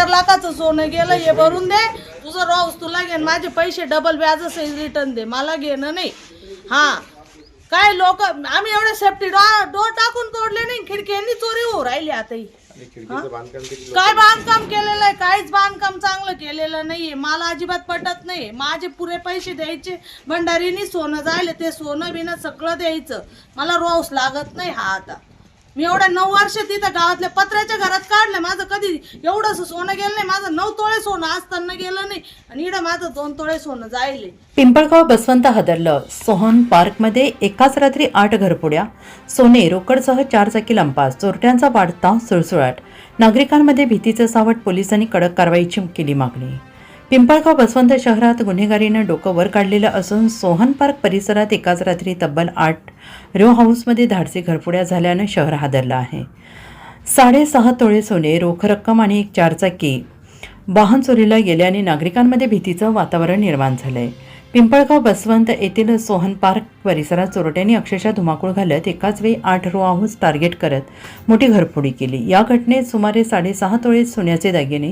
लाखाचं सोनं गेलं, हे भरून दे, तुझं रॉस तुला घेन, माझे पैसे डबल व्याजासहित रिटर्न दे, मला घेणं नाही. हां, काय लोक आम्ही एवढे सेफ्टी डोर टाकून तोडले नाही, खिडक्यांनी चोरी होऊ राहिली आताही. काय बांधकाम केलेलं आहे? काहीच बांधकाम चांगलं केलेलं नाहीये. मला अजिबात पटत नाही. माझे पुरे पैसे द्यायचे, भंडारीनी सोनं जायले, ते सोनं बिनं सगळं द्यायचं. मला रोस लागत नाही. हा आता मी एवढ्या 9 वर्ष तिथं गावातल्या पत्र्याच्या घरात काढलं, माझं कधी एवढंच सोनं गेलं नाही. माझं 9 तोळे सोनं असताना गेलं नाही, आणि इकडं माझं 2 तोळे सोनं जायले. पिंपळगाव बसवंत हादरलं. सोहन पार्कमध्ये एकाच रात्री 8 घरफोड्या, सोने रोकडसह 4 चाकी लंपास, चोरट्यांचा वाढता सुळसुळाट. नागरिकांमध्ये भीतीचं सावट. पोलिसांनी कडक कारवाईची केली मागणी. पिंपळगाव बसवंत शहरात गुन्हेगारीनं डोकं वर काढलेलं असून सोहन पार्क परिसरात एकाच रात्री तब्बल 8 रो हाऊसमध्ये धाडसी घरफोड्या झाल्यानं शहर हादरलं आहे. 6.5 तोळे सोने, रोख रक्कम आणि एक 4 चाकी वाहन चोरीला गेल्याने नागरिकांमध्ये भीतीचं वातावरण निर्माण झालंय. पिंपळगाव बसवंत येथील सोहन पार्क परिसरात चोरट्यांनी अक्षरशः धुमाकूळ घालत एकाच वेळी 8 रो हाऊस टार्गेट करत मोठी घरफोडी केली. या घटनेत सुमारे 6.5 तोळे सोन्याचे दागिने,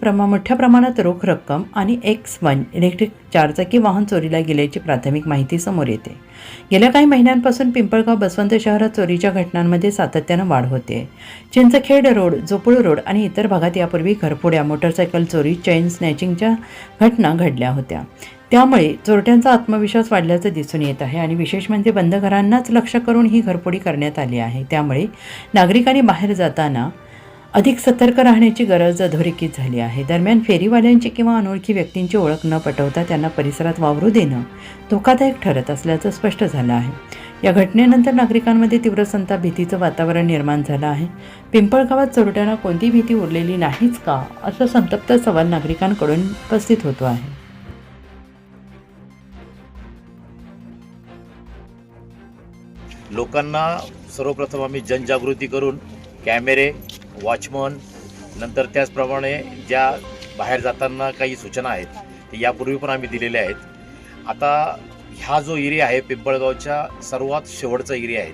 मोठ्या प्रमाणात रोख रक्कम आणि X1 इलेक्ट्रिक 4 चाकी वाहन चोरीला गेल्याची प्राथमिक माहिती समोर येते. गेल्या काही महिन्यांपासून पिंपळगाव बसवंत शहरात चोरीच्या घटनांमध्ये सातत्यानं वाढ होते. चिंचखेड रोड, जोपुळ रोड आणि इतर भागात यापूर्वी घरफोड्या, मोटरसायकल चोरी, चेन स्नॅचिंगच्या घटना घडल्या होत्या. त्यामुळे चोरट्यांचा आत्मविश्वास वाढल्याचं दिसून येत आहे आणि विशेष म्हणजे बंद घरांनाच लक्ष करून ही घरफोडी करण्यात आली आहे. त्यामुळे नागरिकांनी बाहेर जाताना अधिक सतर्क राहण्याची गरज अधोरेखित झाली आहे. दरम्यान फेरीवाल्यांची किंवा अनोळखी व्यक्तींची ओळख न पटवता त्यांना परिसरात वावरू देणं धोकादायक ठरत असल्याचं स्पष्ट झालं आहे. या घटनेनंतर नागरिकांमध्ये तीव्र संताप, भीतीचं वातावरण निर्माण झालं आहे. पिंपळगावात चोरट्यांना कोणती भीती उरलेली नाहीच का, असा संतप्त सवाल नागरिकांकडून उपस्थित होतो आहे. लोकांना सर्वप्रथम आम्ही जनजागृती करून कॅमेरे, वॉचमन, नंतर त्याचप्रमाणे ज्या बाहेर जाताना काही सूचना आहेत ते यापूर्वी पण आम्ही दिलेल्या आहेत. आता हा जो एरिया आहे पिंपळगावच्या सर्वात शेवटचा एरिया आहे.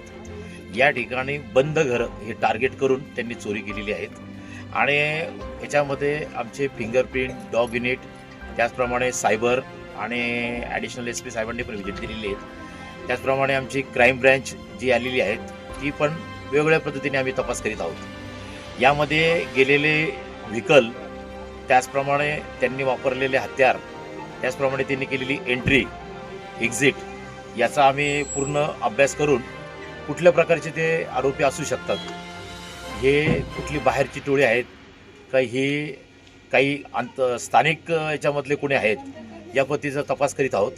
या ठिकाणी बंद घरं हे टार्गेट करून त्यांनी चोरी केलेली आहेत आणि याच्यामध्ये आमचे फिंगरप्रिंट, डॉग युनिट, त्याचप्रमाणे सायबर आणि ॲडिशनल SP साहेबांनी पण व्हिजिट दिलेली आहेत. त्याचप्रमाणे आमची क्राईम ब्रँच जी आलेली आहेत ती पण वेगवेगळ्या पद्धतीने आम्ही तपास करीत आहोत. यामध्ये गेलेले व्हेकल, त्याचप्रमाणे त्यांनी वापरलेले हत्यार, त्याचप्रमाणे त्यांनी केलेली एंट्री एक्झिट याचा आम्ही पूर्ण अभ्यास करून कुठल्या प्रकारचे ते आरोपी असू शकतात, हे कुठली बाहेरची टोळी आहेत का, हे काही स्थानिक याच्यामधले कोणी आहेत, या पद्धतीचा तपास करीत आहोत.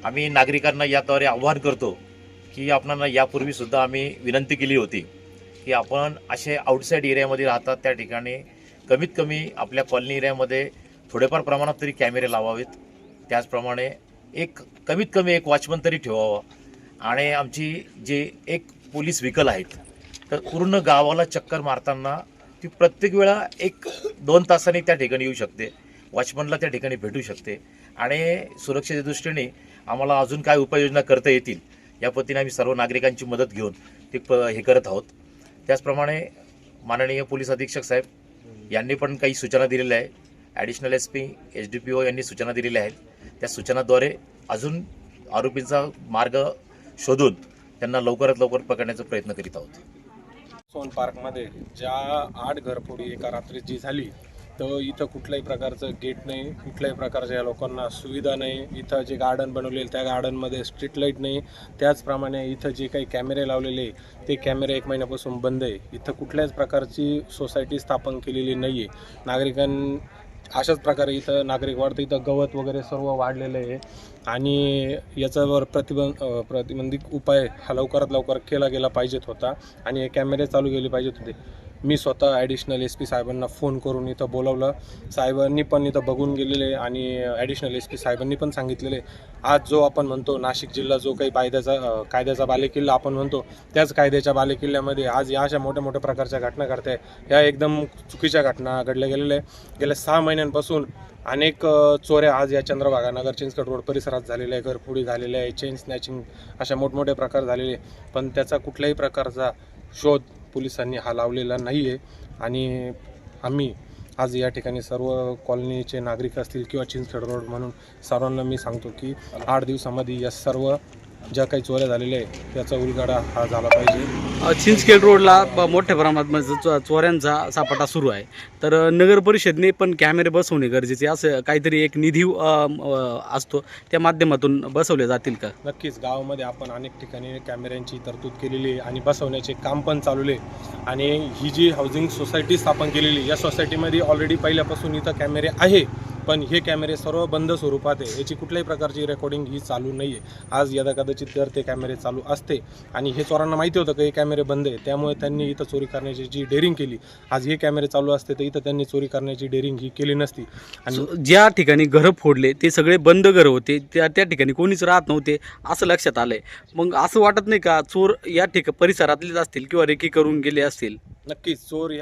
आम्ही नागरिकांना याद्वारे आवाहन करतो की आपणाला यापूर्वीसुद्धा आम्ही विनंती केली होती की आपण असे आउटसाईड एरियामध्ये राहतात त्या ठिकाणी कमीत कमी आपल्या कॉलनी एरियामध्ये थोडेफार प्रमाणात तरी कॅमेरे लावावेत. त्याचप्रमाणे कमीत कमी एक वॉचमन तरी ठेवावा आणि आमची जे एक पोलीस व्हेकल आहेत तर पूर्ण गावाला चक्कर मारताना ती प्रत्येक वेळा 1-2 तासांनी त्या ठिकाणी येऊ शकते, वॉचमनला त्या ठिकाणी भेटू शकते आणि सुरक्षेच्या दृष्टीने आम्हाला अजून काय उपाययोजना करता येतील या पद्धतीने आम्ही सर्व नागरिकांची मदत घेऊन ते हे करत आहोत. त्याचप्रमाणे माननीय पोलीस अधीक्षक साहेब यांनी पण काही सूचना दिलेल्या आहे. ॲडिशनल SP, SDPO यांनी सूचना दिलेल्या आहेत. त्या सूचनाद्वारे अजून आरोपींचा मार्ग शोधून त्यांना लवकरात लवकर पकडण्याचा प्रयत्न करीत आहोत. सोन पार्कमध्ये ज्या 8 घरफोडी एका रात्री जी झाली, तर इथं कुठल्याही प्रकारचं गेट नाही, कुठल्याही प्रकारच्या या लोकांना सुविधा नाही. इथं जे गार्डन बनवलेलं त्या गार्डनमध्ये स्ट्रीट लाईट नाही. त्याचप्रमाणे इथं जे काही कॅमेरे लावलेले ते कॅमेरे 1 महिन्यापासून बंद आहे. इथं कुठल्याच प्रकारची सोसायटी स्थापन केलेली नाही आहे. अशाच प्रकारे इथं नागरिक वाढतं. इथं गवत वगैरे सर्व वाढलेलं आहे आणि याच्यावर प्रतिबंधित उपाय हा लवकरात लवकर केला गेला पाहिजेत होता आणि हे कॅमेरे चालू केले पाहिजेत होते. मी स्वतः ॲडिशनल SP साहेबांना फोन करून इथं बोलावलं. साहेबांनी पण इथं बघून गेलेले आणि ॲडिशनल SP साहेबांनी पण सांगितलेले आज जो आपण म्हणतो नाशिक जिल्हा जो काही कायद्याचा बालेकिल्ला आपण म्हणतो, त्याच कायद्याच्या बालेकिल्ल्यामध्ये आज या अशा मोठ्या मोठ्या प्रकारच्या घटना घडत आहे. या एकदम चुकीच्या घटना घडल्या गेलेल्या आहे. गेल्या 6 महिन्यांपासून अनेक चोऱ्या आज या चंद्रभागा नगर चिंचखेड रोड परिसरात झालेल्या आहे. घरफोडी झालेल्या आहे, चेन स्नॅचिंग अशा मोठमोठे प्रकार झालेले, पण त्याचा कुठल्याही प्रकारचा शोध पोलिसांनी हा लावलेला नाही आहे आणि आम्ही आज या ठिकाणी सर्व कॉलनीचे नागरिक असतील किंवा चिंचखेड रोड म्हणून सर्वांना मी सांगतो की 8 दिवसामध्ये या सर्व ज्या काही चोऱ्या झालेल्या आहे त्याचा उलगडा हा झाला पाहिजे. चिंचखेड रोडला मोठ्या प्रमाणात चोऱ्यांचा सापटा सुरू आहे, तर नगर परिषदने पण कॅमेरे बसवणे गरजेचे असं काहीतरी एक निधी असतो त्या माध्यमातून बसवले जातील का? नक्कीच गावामध्ये आपण अनेक ठिकाणी कॅमेऱ्यांची तरतूद केलेली आहे आणि बसवण्याचे काम पण चालू आहे. आणि ही जी हाऊसिंग सोसायटी स्थापन केलेली या सोसायटीमध्ये ऑलरेडी पहिल्यापासून इथं कॅमेरे आहे, पण हे कॅमेरे सर्व बंद स्वरूपात आहे. याची कुठल्याही प्रकारची रेकॉर्डिंग ही चालू नाही आहे. आज यदाकदाचित तर ते कॅमेरे चालू असते आणि हे चोरांना माहिती होतं की हे कॅमेरे बंद आहे, त्यामुळे त्यांनी इथं चोरी करण्याची जी डेअरिंग केली. आज हे कॅमेरे चालू असते तर इथं त्यांनी चोरी करण्याची डेअरिंग ही केली नसती. आणि ज्या ठिकाणी घरं फोडले ते सगळे बंद घरं होते, त्या ठिकाणी कोणीच राहत नव्हते असं लक्षात आलंय. मग असं वाटत नाही का चोर या परिसरातलेच असतील किंवा रेकी करून गेले असतील? नक्कीच चोर या